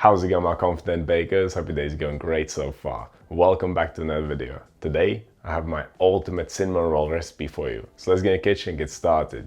How's it going, my confident bakers? Hope your day's going great so far. Welcome back to another video. Today I have my ultimate cinnamon roll recipe for you. So let's get in the kitchen and get started.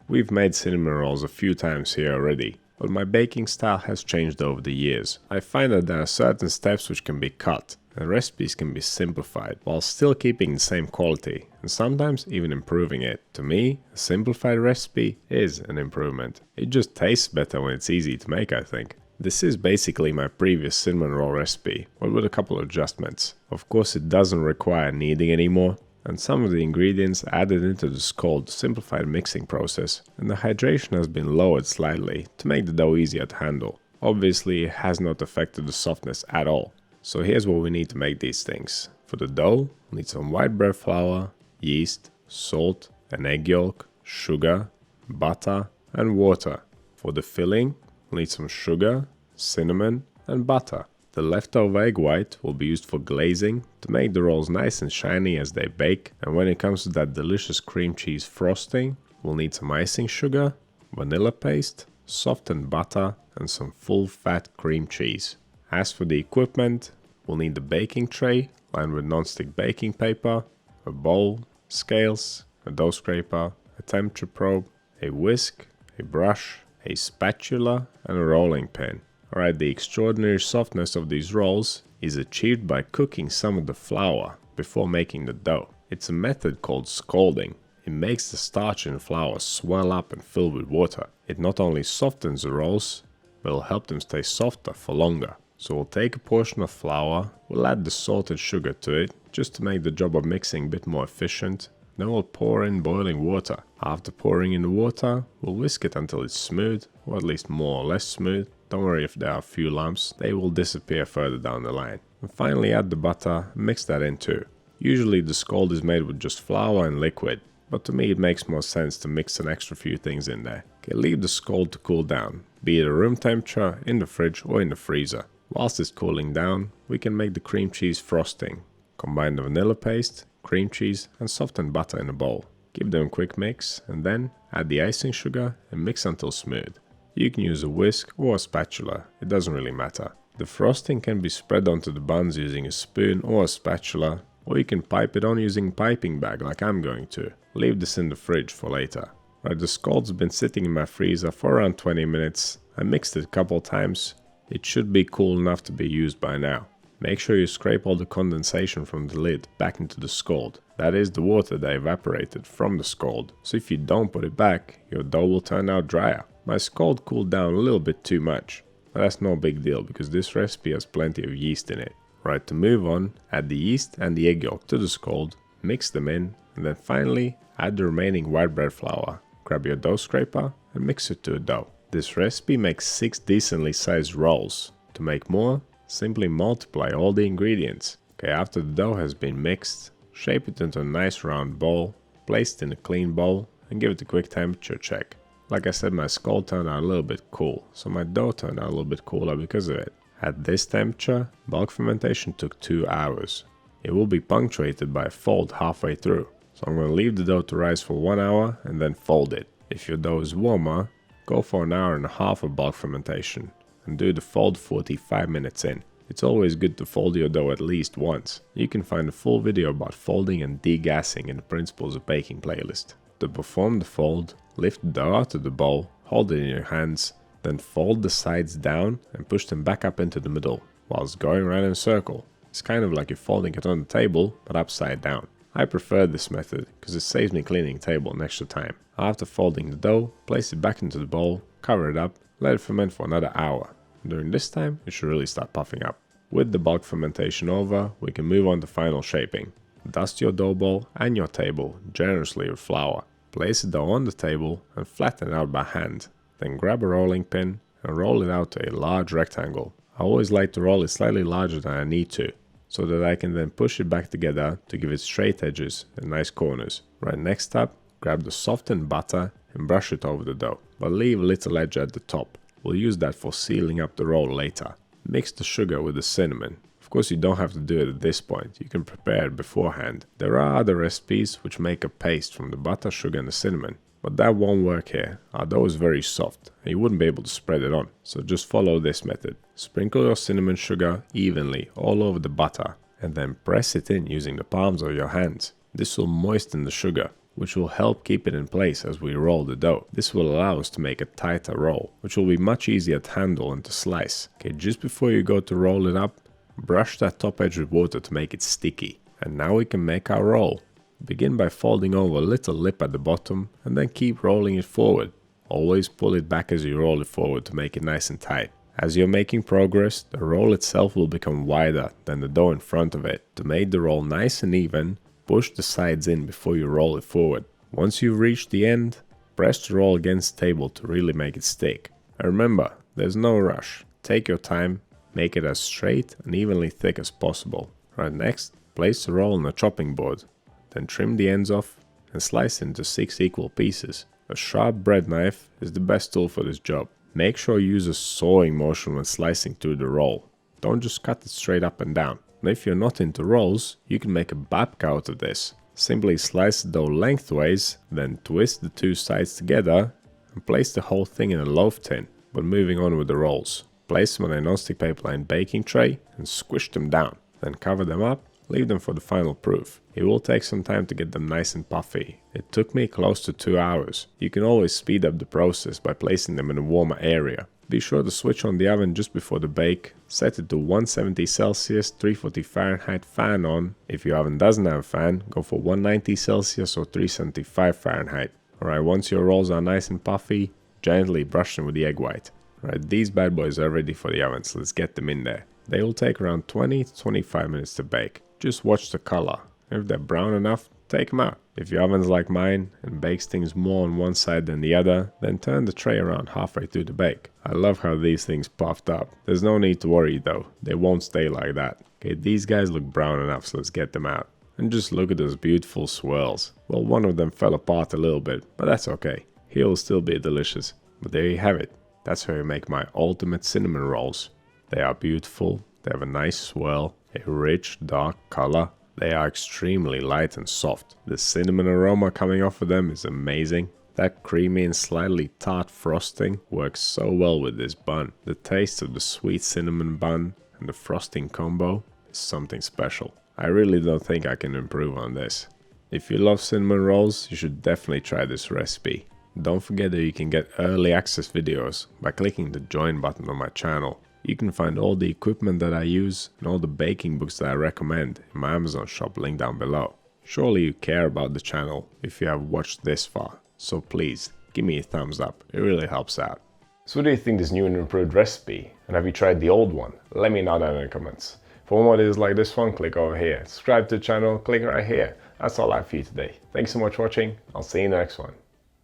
We've made cinnamon rolls a few times here already, but my baking style has changed over the years. I find that there are certain steps which can be cut and recipes can be simplified while still keeping the same quality and sometimes even improving it. To me, a simplified recipe is an improvement. It just tastes better when it's easy to make, I think. This is basically my previous cinnamon roll recipe, but with a couple of adjustments. Of course, it doesn't require kneading anymore, and some of the ingredients added into the Scalding simplified mixing process, and the hydration has been lowered slightly to make the dough easier to handle. Obviously, it has not affected the softness at all. So here's what we need to make these things. For the dough, we'll need some white bread flour, yeast, salt, an egg yolk, sugar, butter, and water. For the filling, we'll need some sugar, cinnamon, and butter. The leftover egg white will be used for glazing to make the rolls nice and shiny as they bake. And when it comes to that delicious cream cheese frosting, we'll need some icing sugar, vanilla paste, softened butter, and some full-fat cream cheese. As for the equipment, we'll need the baking tray lined with non-stick baking paper, a bowl, scales, a dough scraper, a temperature probe, a whisk, a brush, a spatula, and a rolling pin. Alright, the extraordinary softness of these rolls is achieved by cooking some of the flour before making the dough. It's a method called scalding. It makes the starch in flour swell up and fill with water. It not only softens the rolls, but will help them stay softer for longer. So we'll take a portion of flour, we'll add the salted sugar to it, just to make the job of mixing a bit more efficient. Then we'll pour in boiling water. After pouring in the water, we'll whisk it until it's smooth, or at least more or less smooth. Don't worry if there are a few lumps, they will disappear further down the line. And finally add the butter and mix that in too. Usually the scald is made with just flour and liquid, but to me it makes more sense to mix an extra few things in there. Okay, leave the scald to cool down, be it at room temperature, in the fridge or in the freezer. Whilst it's cooling down, we can make the cream cheese frosting. Combine the vanilla paste, cream cheese and softened butter in a bowl. Give them a quick mix and then add the icing sugar and mix until smooth. You can use a whisk or a spatula, it doesn't really matter. The frosting can be spread onto the buns using a spoon or a spatula, or you can pipe it on using a piping bag like I'm going to. Leave this in the fridge for later. Right, the scald's been sitting in my freezer for around 20 minutes. I mixed it a couple times. It should be cool enough to be used by now. Make sure you scrape all the condensation from the lid back into the scald. That is the water that evaporated from the scald. So if you don't put it back, your dough will turn out drier. My scald cooled down a little bit too much, but that's no big deal because this recipe has plenty of yeast in it. Right, to move on, add the yeast and the egg yolk to the scald, mix them in, and then finally add the remaining white bread flour. Grab your dough scraper and mix it to a dough. This recipe makes 6 decently sized rolls. To make more, simply multiply all the ingredients. Okay, after the dough has been mixed, shape it into a nice round ball, place it in a clean bowl and give it a quick temperature check. Like I said, my scald turned out a little bit cool, so my dough turned out a little bit cooler because of it. At this temperature, bulk fermentation took 2 hours. It will be punctuated by a fold halfway through, so I'm going to leave the dough to rise for 1 hour and then fold it. If your dough is warmer, go for an hour and a half of bulk fermentation and do the fold 45 minutes in. It's always good to fold your dough at least once. You can find a full video about folding and degassing in the Principles of Baking playlist. To perform the fold, lift the dough out of the bowl, hold it in your hands, then fold the sides down and push them back up into the middle whilst going around in a circle. It's kind of like you're folding it on the table but upside down. I prefer this method because it saves me cleaning the table an extra time. After folding the dough, place it back into the bowl, cover it up, let it ferment for another hour. During this time, it should really start puffing up. With the bulk fermentation over, we can move on to final shaping. Dust your dough bowl and your table generously with flour. Place the dough on the table and flatten it out by hand. Then grab a rolling pin and roll it out to a large rectangle. I always like to roll it slightly larger than I need to, so that I can then push it back together to give it straight edges and nice corners. Right, next up, grab the softened butter and brush it over the dough, but leave a little edge at the top. We'll use that for sealing up the roll later. Mix the sugar with the cinnamon. Of course, you don't have to do it at this point, you can prepare it beforehand. There are other recipes which make a paste from the butter, sugar and the cinnamon. But that won't work here. Our dough is very soft and you wouldn't be able to spread it on. So just follow this method. Sprinkle your cinnamon sugar evenly all over the butter and then press it in using the palms of your hands. This will moisten the sugar, which will help keep it in place as we roll the dough. This will allow us to make a tighter roll, which will be much easier to handle and to slice. Okay, just before you go to roll it up, brush that top edge with water to make it sticky. And now we can make our roll. Begin by folding over a little lip at the bottom and then keep rolling it forward. Always pull it back as you roll it forward to make it nice and tight. As you're making progress, the roll itself will become wider than the dough in front of it. To make the roll nice and even, push the sides in before you roll it forward. Once you've reached the end, press the roll against the table to really make it stick. And remember, there's no rush. Take your time, make it as straight and evenly thick as possible. Right, next, place the roll on a chopping board. Then trim the ends off and slice into 6 equal pieces. A sharp bread knife is the best tool for this job. Make sure you use a sawing motion when slicing through the roll. Don't just cut it straight up and down. And if you're not into rolls, you can make a babka out of this. Simply slice the dough lengthways, then twist the 2 sides together and place the whole thing in a loaf tin. But moving on with the rolls. Place them on a non-stick paper lined baking tray and squish them down. Then cover them up. Leave them for the final proof. It will take some time to get them nice and puffy. It took me close to 2 hours. You can always speed up the process by placing them in a warmer area. Be sure to switch on the oven just before the bake. Set it to 170 Celsius, 340 Fahrenheit, fan on. If your oven doesn't have a fan, go for 190 Celsius or 375 Fahrenheit. Alright, once your rolls are nice and puffy, gently brush them with the egg white. Alright, these bad boys are ready for the oven, so let's get them in there. They will take around 20 to 25 minutes to bake. Just watch the color. If they're brown enough, take them out. If your oven's like mine and bakes things more on one side than the other, then turn the tray around halfway through the bake. I love how these things puffed up. There's no need to worry though, they won't stay like that. Okay, these guys look brown enough, so let's get them out. And just look at those beautiful swirls. Well, one of them fell apart a little bit, but that's okay. He'll still be delicious. But there you have it. That's how you make my ultimate cinnamon rolls. They are beautiful, they have a nice swirl, a rich dark color. They are extremely light and soft. The cinnamon aroma coming off of them is amazing. That creamy and slightly tart frosting works so well with this bun. The taste of the sweet cinnamon bun and the frosting combo is something special. I really don't think I can improve on this. If you love cinnamon rolls, you should definitely try this recipe. Don't forget that you can get early access videos by clicking the join button on my channel. You can find all the equipment that I use and all the baking books that I recommend in my Amazon shop link down below. Surely you care about the channel if you have watched this far, so please give me a thumbs up, it really helps out. So what do you think of this new and improved recipe? And have you tried the old one? Let me know down in the comments. For more videos like this one, click over here. Subscribe to the channel, click right here. That's all I have for you today. Thanks so much for watching, I'll see you in the next one.